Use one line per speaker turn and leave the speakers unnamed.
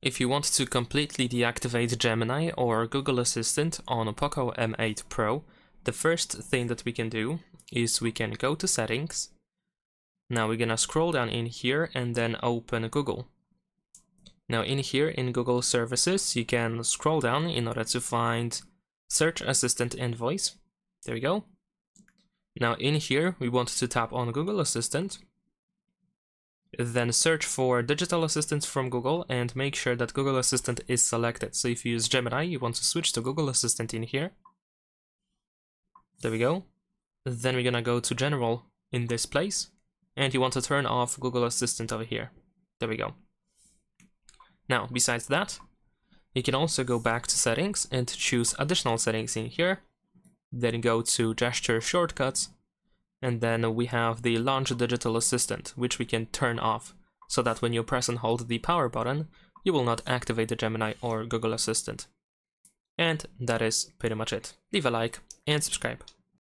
If you want to completely deactivate Gemini or Google Assistant on POCO M8 Pro, the first thing that we can do is we can go to Settings. Now we're gonna scroll down in here and then open Google. Now in here in Google Services, you can scroll down in order to find Search Assistant and Voice. There we go. Now in here, we want to tap on Google Assistant. Then search for Digital Assistants from Google and make sure that Google Assistant is selected. So if you use Gemini, you want to switch to Google Assistant in here. There we go. Then we're gonna go to General in this place. And you want to turn off Google Assistant over here. There we go. Now, besides that, you can also go back to Settings and choose Additional Settings in here. Then go to Gesture Shortcuts. And then we have the Launch Digital Assistant, which we can turn off, so that when you press and hold the power button, you will not activate the Gemini or Google Assistant. And that is pretty much it. Leave a like and subscribe.